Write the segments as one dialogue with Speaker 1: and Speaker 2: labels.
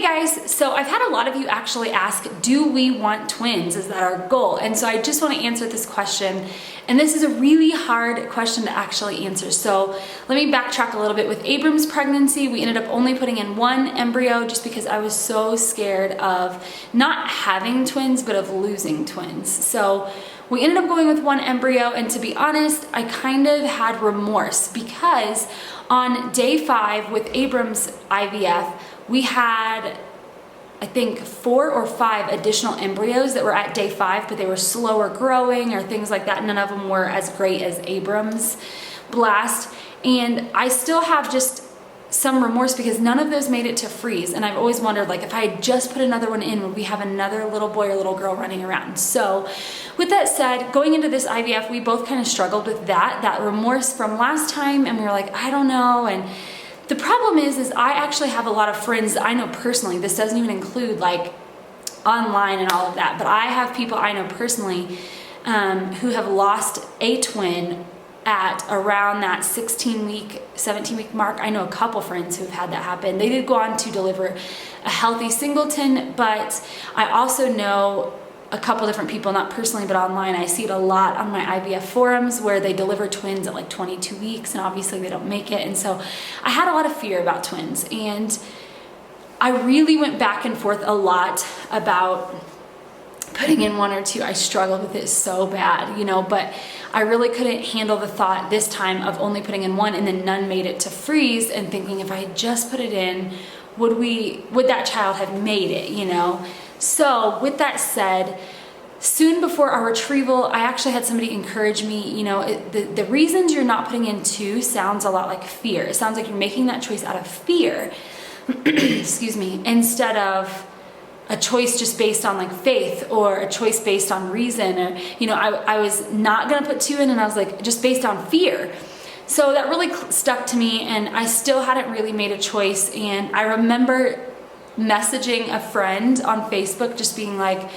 Speaker 1: Hey guys, so I've had a lot of you actually ask, do we want twins? Is that our goal? And so I just want to answer this question. And this is a really hard question to actually answer. So let me backtrack a little bit. With Abram's pregnancy, we ended up only putting in one embryo just because I was so scared of not having twins, but of losing twins. So we ended up going with one embryo, and to be honest, I kind of had remorse because on day 5 with Abram's IVF, we had, I think, 4 or 5 additional embryos that were at day 5, but they were slower growing or things like that. None of them were as great as Abram's blast. And I still have just some remorse because none of those made it to freeze. And I've always wondered, like, if I had just put another one in, would we have another little boy or little girl running around? So with that said, going into this IVF, we both kind of struggled with that remorse from last time. And we were like, I don't know. And the problem is I actually have a lot of friends I know personally. This doesn't even include like online and all of that, but I have people I know personally who have lost a twin at around that 16-week, 17-week mark. I know a couple friends who've had that happen. They did go on to deliver a healthy singleton, but I also know a couple different people, not personally, but online. I see it a lot on my IVF forums where they deliver twins at like 22 weeks and obviously they don't make it. And so I had a lot of fear about twins, and I really went back and forth a lot about putting in 1 or 2. I struggled with it so bad, you know, but I really couldn't handle the thought this time of only putting in 1 and then none made it to freeze, and thinking if I had just put it in, would that child have made it, you know? So with that said, soon before our retrieval, I actually had somebody encourage me, you know, the reasons you're not putting in 2 sounds a lot like fear. It sounds like you're making that choice out of fear, excuse me, instead of a choice just based on like faith or a choice based on reason. Or, you know, I was not gonna put 2 in, and I was like, just based on fear. So that really stuck to me, and I still hadn't really made a choice. And I remember messaging a friend on Facebook just being like,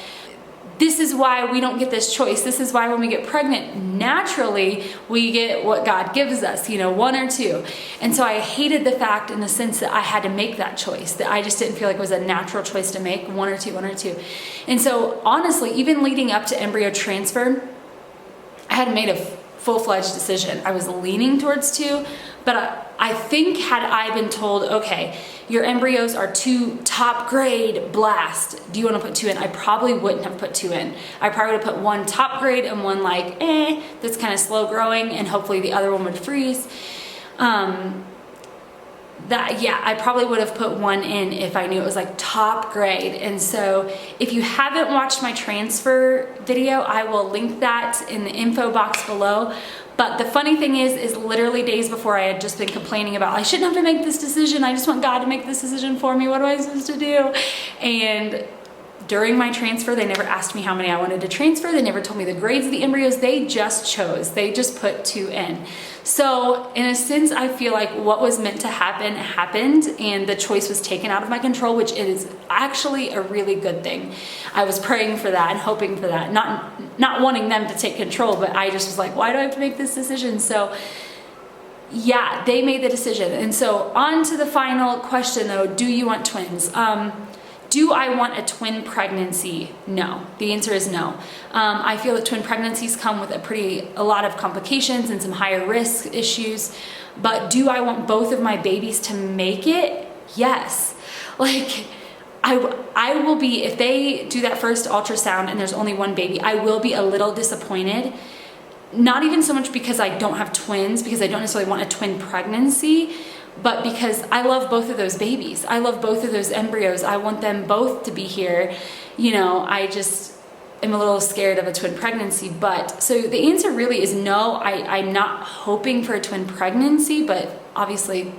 Speaker 1: this is why we don't get this choice. This is why when we get pregnant, naturally we get what God gives us, you know, 1 or 2. And so I hated the fact in the sense that I had to make that choice, that I just didn't feel like it was a natural choice to make, 1 or 2, 1 or 2. And so honestly, even leading up to embryo transfer, I had made a full-fledged decision. I was leaning towards 2, but I think had I been told, okay, your embryos are 2 top grade blast, do you want to put 2 in? I probably wouldn't have put 2 in. I probably would have put 1 top grade and 1 like, that's kind of slow growing, and hopefully the other one would freeze. I probably would have put 1 in if I knew it was like top grade. And so if you haven't watched my transfer video, I will link that in the info box below. But the funny thing is literally days before, I had just been complaining about, I shouldn't have to make this decision. I just want God to make this decision for me. What am I supposed to do? And during my transfer, they never asked me how many I wanted to transfer. They never told me the grades of the embryos. They just chose. They just put 2 in. So in a sense, I feel like what was meant to happen happened, and the choice was taken out of my control, which is actually a really good thing. I was praying for that and hoping for that, not wanting them to take control, but I just was like, why do I have to make this decision? So yeah, they made the decision. And so on to the final question though, do you want twins? Do I want a twin pregnancy? No. The answer is no. I feel that twin pregnancies come with a lot of complications and some higher risk issues. But do I want both of my babies to make it? Yes. Like, I will be, if they do that first ultrasound and there's only 1 baby, I will be a little disappointed. Not even so much because I don't have twins, because I don't necessarily want a twin pregnancy, but because I love both of those babies. I love both of those embryos. I want them both to be here. You know, I just am a little scared of a twin pregnancy. But so the answer really is no. I'm not hoping for a twin pregnancy, but obviously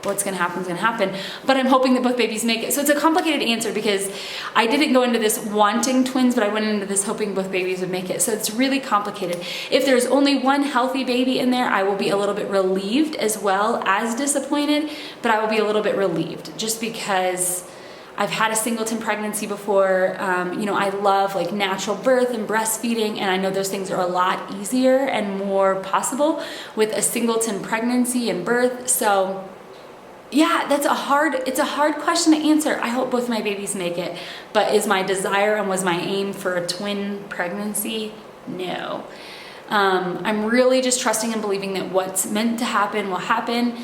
Speaker 1: what's gonna happen is gonna happen. But I'm hoping that both babies make it. So it's a complicated answer because I didn't go into this wanting twins, but I went into this hoping both babies would make it. So it's really complicated. If there's only 1 healthy baby in there, I will be a little bit relieved as well as disappointed, but I will be a little bit relieved just because I've had a singleton pregnancy before. You know, I love like natural birth and breastfeeding, and I know those things are a lot easier and more possible with a singleton pregnancy and birth. So Yeah, it's a hard question to answer. I hope both my babies make it, but is my desire and was my aim for a twin pregnancy? No. I'm really just trusting and believing that what's meant to happen will happen.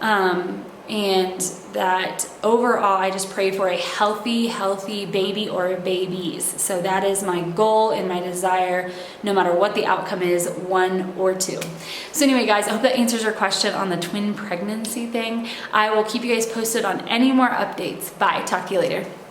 Speaker 1: And that overall, I just pray for a healthy baby or babies. So that is my goal and my desire, no matter what the outcome is, 1 or 2. So anyway, guys, I hope that answers your question on the twin pregnancy thing. I will keep you guys posted on any more updates. Bye. Talk to you later.